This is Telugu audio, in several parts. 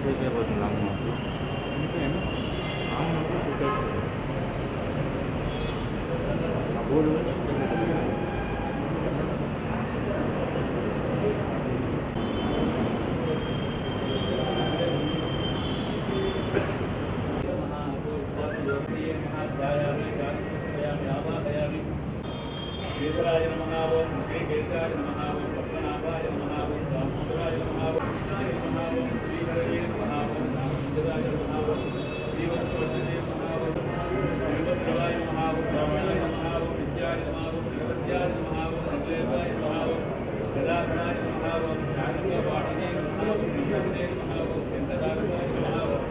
షేక్ అయిపోతుంది నాకు ఆ బోర్డు శ్రీధరాయ నమః ఓం శ్రీకేశాయ నమః ఓం పద్మనాభాయ నమః ఓం రామచంద్రాయ నమః ఓం శ్రీహరయే నమః ఓం రామచంద్రాయ నమః ఓం శ్రీవత్సవజనే నమః ఓం శ్రీవత్సవాయ నమః ఓం రామాయ నమః ఓం విద్యాయ నమః ఓం శ్రీవత్యాయ నమః ఓం సంజయవాయ నమః ఓం జలాధరాయ నమః ఓం శాంతవాణినే నమః ఓం విద్యాయ నమః ఓం చింతదారువాయ నమః ఓం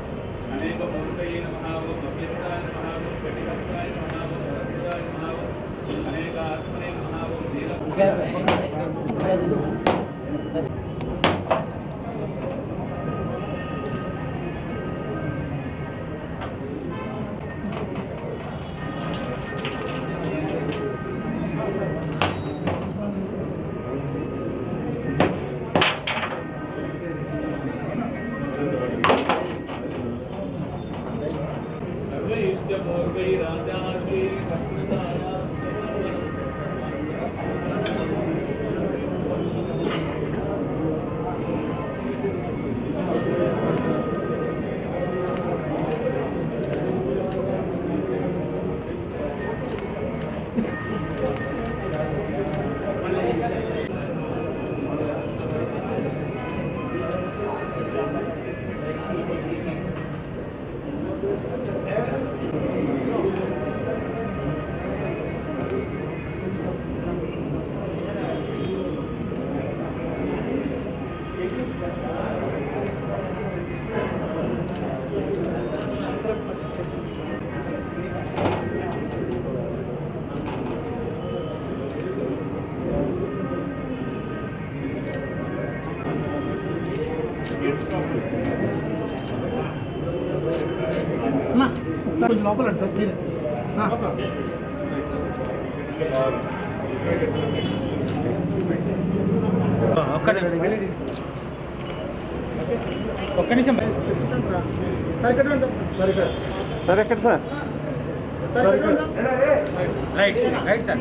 అనేక మూర్తయే నమః ఓం అభ్యంతాయ నమః ఓం కటిహస్తాయ నమః ఓం రఘురాయ నమః ఓం అనేక ఆత్మనే నమః ఓం కొంచెం లోపల సార్ మీరు ఒక్క నిమిషం సార్ ఎక్కడ సార్ రైట్ రైట్ సార్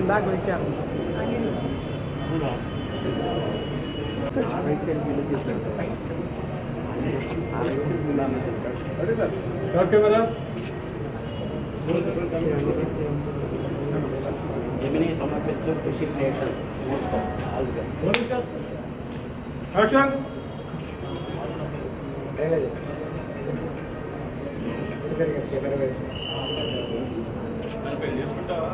దాకా వచ్చారు Gemini సమర్పించు కృషి creations all the best action చేసుకుంటావా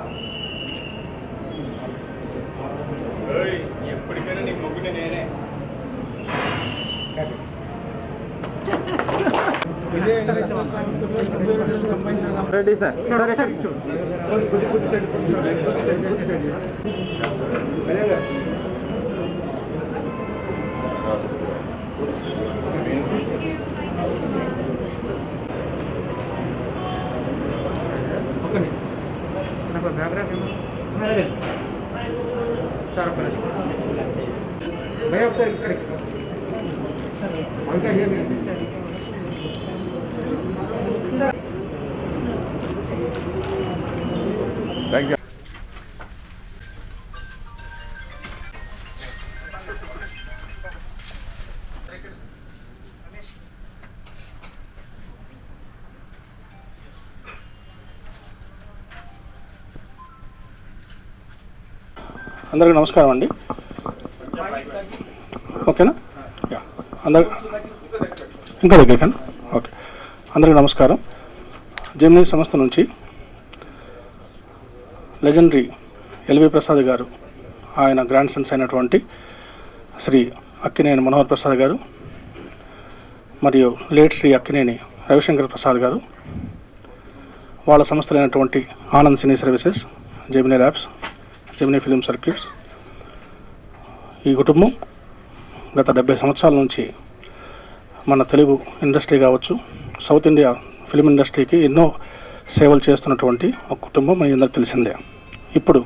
ఎప్పటికైనా నీకు మొగ్గునే నేనే రెడీ సార్ సార్ ఎక్కడ నాకు బ్యాక్గ్రౌండ్ సార్ ఒక్క భయ ఒకసారి ఇక్కడికి థ్యాంక్ యూ. అందరికీ నమస్కారం అండి. ఓకేనా? అందరికి ఇంకా దగ్గర ఓకే. అందరికీ నమస్కారం. జెమినీ సంస్థ నుంచి లెజెండరీ ఎల్వి ప్రసాద్ గారు ఆయన గ్రాండ్ సన్స్ అయినటువంటి శ్రీ అక్కినేని మనోహర్ ప్రసాద్ గారు మరియు లేట్ శ్రీ అక్కినేని రవిశంకర్ ప్రసాద్ గారు, వాళ్ళ సంస్థలైనటువంటి Anand cine services, Gemini labs, Gemini film circuits. ఈ కుటుంబం గత 70 సంవత్సరాల నుంచి మన తెలుగు ఇండస్ట్రీ కావచ్చు, సౌత్ ఇండియా ఫిలిం ఇండస్ట్రీకి ఎన్నో సేవలు చేస్తున్నటువంటి ఒక కుటుంబం మీ అందరికీ తెలిసిందే. ఇప్పుడు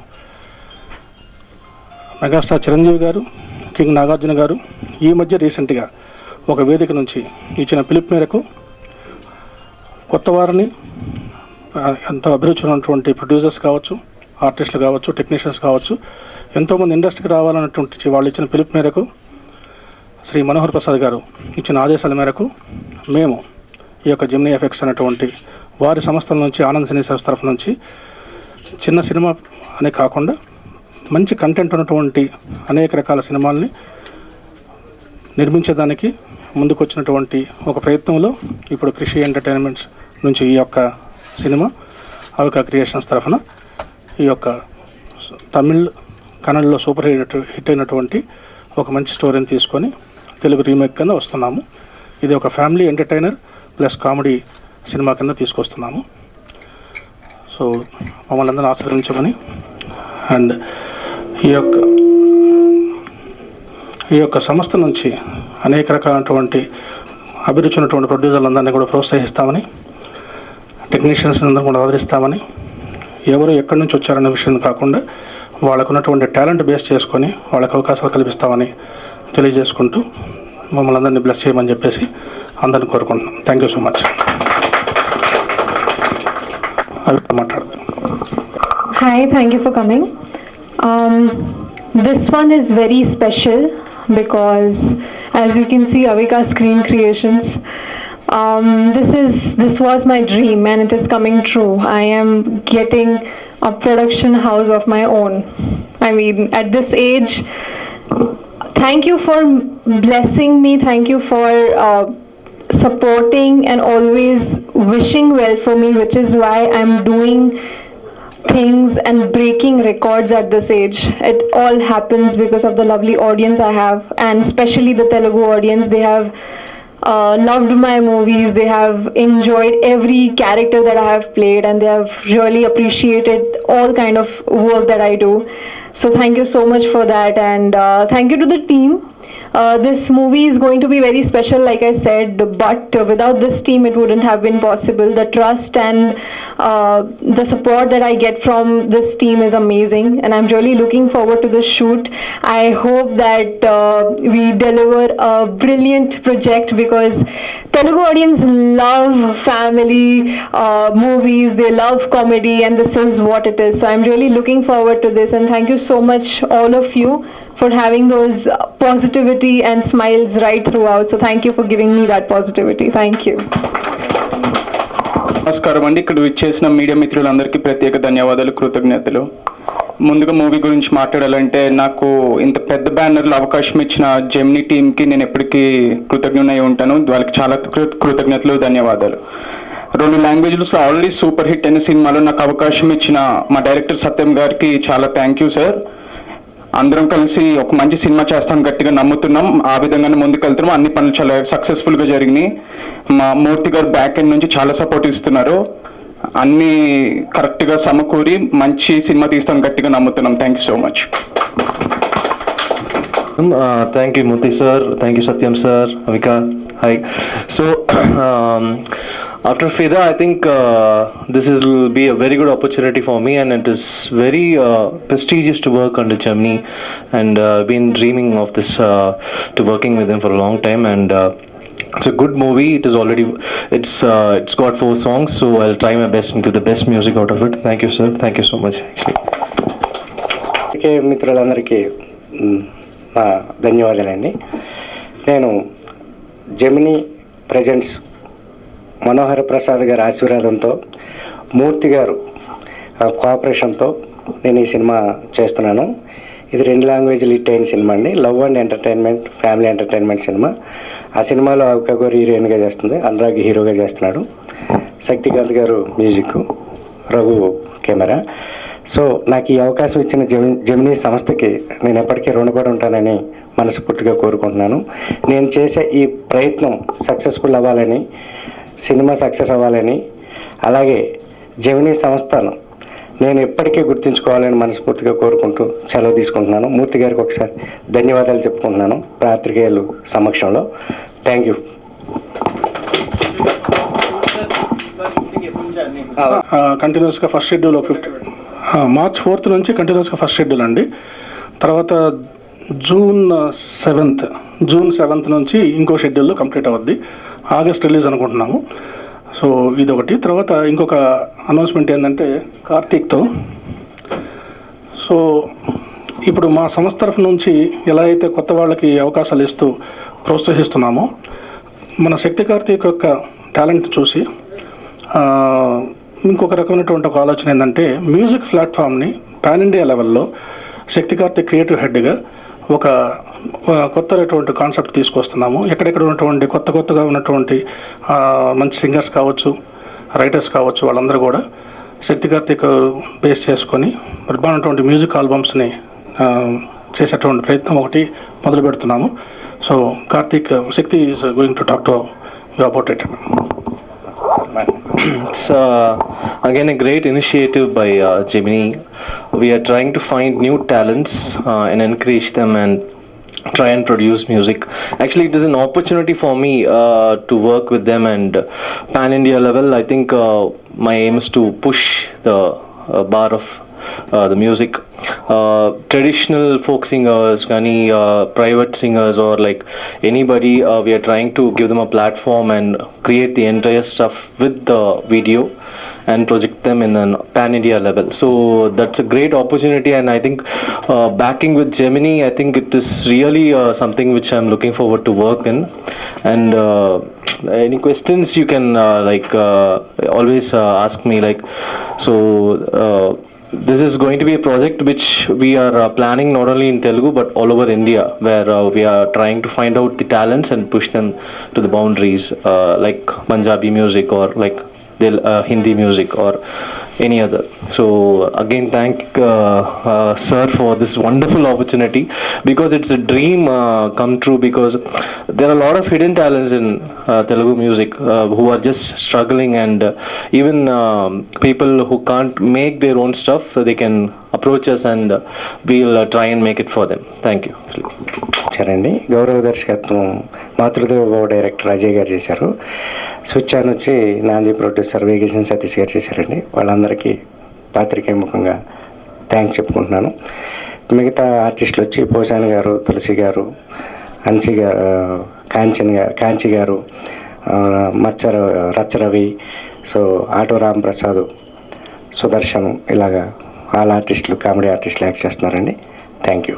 మెగాస్టార్ చిరంజీవి గారు, కింగ్ నాగార్జున గారు ఈ మధ్య రీసెంట్గా ఒక వేదిక నుంచి ఇచ్చిన పిలుపు మేరకు కొత్త వారిని, ఎంతో అభిరుచి ఉన్నటువంటి ప్రొడ్యూసర్స్ కావచ్చు, ఆర్టిస్టులు కావచ్చు, టెక్నీషియన్స్ కావచ్చు, ఎంతోమంది ఇండస్ట్రీకి రావాలన్నటువంటి వాళ్ళు ఇచ్చిన పిలుపు మేరకు, శ్రీ మనోహర్ ప్రసాద్ గారు ఇచ్చిన ఆదేశాల మేరకు మేము ఈ యొక్క జెమినీ ఎఫెక్ట్స్ అనేటువంటి వారి సంస్థల నుంచి, ఆనంద్ సినీ సర్వీస్ తరఫు నుంచి చిన్న సినిమా అనే కాకుండా మంచి కంటెంట్ ఉన్నటువంటి అనేక రకాల సినిమాల్ని నిర్మించేదానికి ముందుకు వచ్చినటువంటి ఒక ప్రయత్నంలో ఇప్పుడు కృషి ఎంటర్టైన్మెంట్స్ నుంచి ఈ యొక్క సినిమా అవికా క్రియేషన్స్ తరఫున ఈ యొక్క తమిళ్, కన్నడలో సూపర్ హిట్ అయినటువంటి ఒక మంచి స్టోరీని తీసుకొని తెలుగు రీమేక్ కింద వస్తున్నాము. ఇది ఒక family entertainer plus comedy cinema కింద తీసుకొస్తున్నాము. సో మమ్మల్ని అందరూ ఆశీర్వదించమని, అండ్ ఈ యొక్క సంస్థ నుంచి అనేక రకాలైనటువంటి అభిరుచి ఉన్నటువంటి ప్రొడ్యూసర్లందరినీ కూడా ప్రోత్సహిస్తామని, టెక్నీషియన్స్ అందరూ కూడా ఆదరిస్తామని, ఎవరు ఎక్కడి నుంచి వచ్చారనే విషయం కాకుండా వాళ్ళకు ఉన్నటువంటి టాలెంట్ బేస్ చేసుకొని వాళ్ళకి అవకాశాలు కల్పిస్తామని తెలియజేసుకుంటూ మమ్మల్ని అందరినీ బ్లెస్ చేయమని చెప్పేసి అందరిని కోరుకుంటున్నాం. Thank you so much. అవి మాట్లాడతాను. Hi, thank you for coming. This one is very special because, as you can see, Avika Screen Creations. This was my dream and it is coming true. I am getting a production house of my own. I mean, at this age, thank you for blessing me. Thank you for supporting and always wishing well for me, which is why I'm doing things and breaking records at this age. It all happens because of the lovely audience I have, and especially the Telugu audience. They have loved my movies. They have enjoyed every character that I have played, and they have really appreciated all kind of work that I do. So thank you so much for that, and thank you to the team. This movie is going to be very special, like I said, but without this team it wouldn't have been possible. The trust and the support that I get from this team is amazing, and I'm really looking forward to the shoot. I hope that we deliver a brilliant project because Telugu audience love family movies, they love comedy, and this is what it is. So I'm really looking forward to this, and thank you so much all of you for having those positivity and smiles right throughout. So thank you for giving me that positivity. Thank you. నమస్కారం అండి. ఇక్కడ విచ్చేసిన మీడియా మిత్రులందరికీ ప్రత్యేక ధన్యవాదాలు, కృతజ్ఞతలు. ముందుగా మూవీ గురించి మాట్లాడాలంటే, నాకు ఇంత పెద్ద బ్యానర్లో అవకాశం ఇచ్చిన జెమినీ టీమ్కి నేను ఎప్పటికీ కృతజ్ఞునై ఉంటాను. వాళ్ళకి చాలా కృతజ్ఞతలు, ధన్యవాదాలు. 2 లాంగ్వేజ్లో ఆల్రెడీ సూపర్ హిట్ అయిన సినిమాలో నాకు అవకాశం ఇచ్చిన మా డైరెక్టర్ సత్యం గారికి చాలా థ్యాంక్ యూ సార్. అందరం కలిసి ఒక మంచి సినిమా చేస్తాం గట్టిగా నమ్ముతున్నాం. ఆ విధంగానే ముందుకెళ్తున్నాం. అన్ని పనులు చాలా సక్సెస్ఫుల్గా జరిగినాయి. మా మూర్తి గారు బ్యాక్ ఎండ్ నుంచి చాలా సపోర్ట్ ఇస్తున్నారు. అన్నీ కరెక్ట్గా సమకూరి మంచి సినిమా తీస్తాం గట్టిగా నమ్ముతున్నాం. Thank you so much. Thank you, Murthy sir. Thank you, Satyam sir. Avika, hi. So, after Fida, I think this will be a very good opportunity for me, and it is very prestigious to work under Gemini, and I've been dreaming of this, to working with them for a long time, and it's a good movie. It is already, it's got 4 songs, so I'll try my best and give the best music out of it. Thank you, sir. Thank you so much. Okay, మిత్రులందరికీ ధన్యవాదాలండి. నేను జెమినీ ప్రెజెంట్స్ మనోహర ప్రసాద్ గారి ఆశీర్వాదంతో, మూర్తి గారు కోఆపరేషన్తో నేను ఈ సినిమా చేస్తున్నాను. ఇది 2 లాంగ్వేజ్లు హిట్ అయిన సినిమా అండి. Love and entertainment, family entertainment cinema. ఆ సినిమాలో అవికా గారు హీరోయిన్గా చేస్తుంది, అనురాగ్ హీరోగా చేస్తున్నాడు, శక్తికాంత్ గారు మ్యూజిక్, రఘు కెమెరా. సో నాకు ఈ అవకాశం ఇచ్చిన జెమినీ సంస్థకి నేను ఎప్పటికీ రుణపడి ఉంటానని మనస్ఫూర్తిగా కోరుకుంటున్నాను. నేను చేసే ఈ ప్రయత్నం సక్సెస్ఫుల్ అవ్వాలని, సినిమా సక్సెస్ అవ్వాలని, అలాగే జెమినీ సంస్థను నేను ఎప్పటికీ గుర్తుంచుకోవాలని మనస్ఫూర్తిగా కోరుకుంటూ సెలవు తీసుకుంటున్నాను. మూర్తి గారికి ఒకసారి ధన్యవాదాలు చెప్పుకుంటున్నాను పాత్రికేయులు సమక్షంలో. Thank you. కంటిన్యూస్గా ఫస్ట్ షెడ్యూల్ మార్చ్ 4th నుంచి కంటిన్యూస్గా ఫస్ట్ షెడ్యూల్ అండి. తర్వాత జూన్ 7th నుంచి ఇంకో షెడ్యూల్లో కంప్లీట్ అవుద్ది. ఆగస్ట్ రిలీజ్ అనుకుంటున్నాము. సో ఇదొకటి. తర్వాత ఇంకొక అనౌన్స్మెంట్ ఏంటంటే కార్తీక్తో, సో ఇప్పుడు మా సంస్థ తరఫు నుంచి ఎలా అయితే కొత్త వాళ్ళకి అవకాశాలు ఇస్తూ ప్రోత్సహిస్తున్నామో, మన శక్తి కార్తీక్ యొక్క టాలెంట్ చూసి ఇంకొక రకమైనటువంటి ఒక ఆలోచన ఏంటంటే మ్యూజిక్ ప్లాట్ఫామ్ని పాన్ ఇండియా లెవెల్లో శక్తి కార్తీక్ క్రియేటివ్ హెడ్గా ఒక కొత్తటువంటి కాన్సెప్ట్ తీసుకొస్తున్నాము. ఎక్కడెక్కడ ఉన్నటువంటి కొత్తగా ఉన్నటువంటి మంచి సింగర్స్ కావచ్చు, రైటర్స్ కావచ్చు, వాళ్ళందరూ కూడా శక్తి కార్తీక్ బేస్ చేసుకొని బ్రహ్మాండటువంటి మ్యూజిక్ ఆల్బమ్స్ని చేసేటువంటి ప్రయత్నం ఒకటి మొదలు పెడుతున్నాము. So Karthik, Shakti is going to talk to you about it. It's again a great initiative by Gemini. We are trying to find new talents and encourage them and try and produce music. Actually, it is an opportunity for me to work with them, and pan India level, I think my aim is to push the bar of the music. Traditional folk singers, private singers, or like anybody, we are trying to give them a platform and create the entire stuff with the video and project them in a pan India level. So that's a great opportunity, and I think backing with Gemini, I think it is really something which I'm looking forward to work in. And any questions you can always ask me, so this is going to be a project which we are planning not only in Telugu but all over India, where we are trying to find out the talents and push them to the boundaries, like Punjabi music or like Hindi music or any other. So again, thank sir for this wonderful opportunity, because it's a dream come true, because there are a lot of hidden talents in Telugu music who are just struggling, and even people who can't make their own stuff, they can approach us and we'll try and make it for them. Thank you. సరేండి. గౌరవ దర్శకత్వం మాతృదేవ డైరెక్టర్ అజయ్ గారు చేశారు. స్విచ్ ఆన్ వచ్చి నాంది ప్రొడ్యూసర్ వేగేశన్ సతీష్ గారు చేశారండి. వాళ్ళందరికీ పాత్రికేయ ముఖంగా థ్యాంక్స్ చెప్పుకుంటున్నాను. మిగతా ఆర్టిస్టులు వచ్చి పోసాని గారు, తులసి గారు, హన్సీ గారు, కాంచి గారు, రచ్చరవి, సో ఆటో రాంప్రసాద్, సుదర్శన్, ఇలాగా ఆల్ ఆర్టిస్టులు, కామెడీ ఆర్టిస్టులు యాక్ట్ చేస్తున్నారండి. Thank you.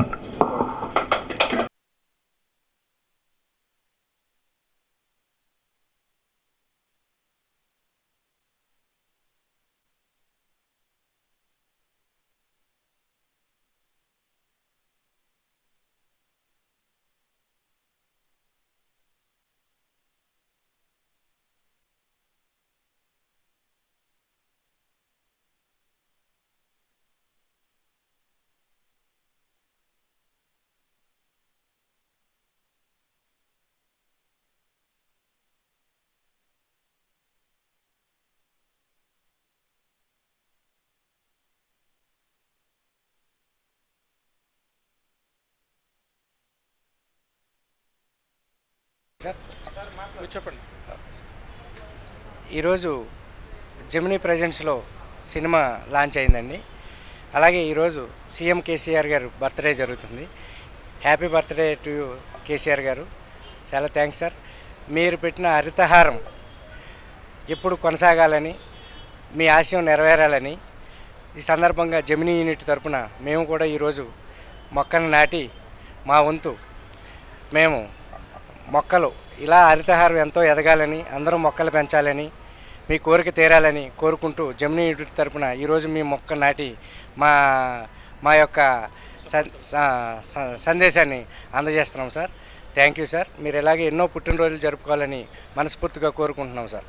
చెప్పండి. ఈరోజు జెమినీ ప్రెజెన్స్లో సినిమా లాంచ్ అయిందండి. అలాగే ఈరోజు సీఎం కేసీఆర్ గారు బర్త్డే జరుగుతుంది. Happy birthday to you KCR గారు. చాలా థ్యాంక్స్ సార్. మీరు పెట్టిన హరితహారం ఎప్పుడు కొనసాగాలని, మీ ఆశయం నెరవేరాలని ఈ సందర్భంగా జెమినీ యూనిట్ తరపున మేము కూడా ఈరోజు మొక్కను నాటి మా వంతు మేము మొక్కలు ఇలా హరితహారం ఎంతో ఎదగాలని, అందరూ మొక్కలు పెంచాలని, మీ కోరిక తీరాలని కోరుకుంటూ జెమినీ యూనిట్ తరపున ఈరోజు మీ మొక్క నాటి మా యొక్క సందేశాన్ని అందజేస్తున్నాం సార్. Thank you sir. మీరు ఇలాగే ఎన్నో పుట్టినరోజులు జరుపుకోవాలని మనస్ఫూర్తిగా కోరుకుంటున్నాం సార్.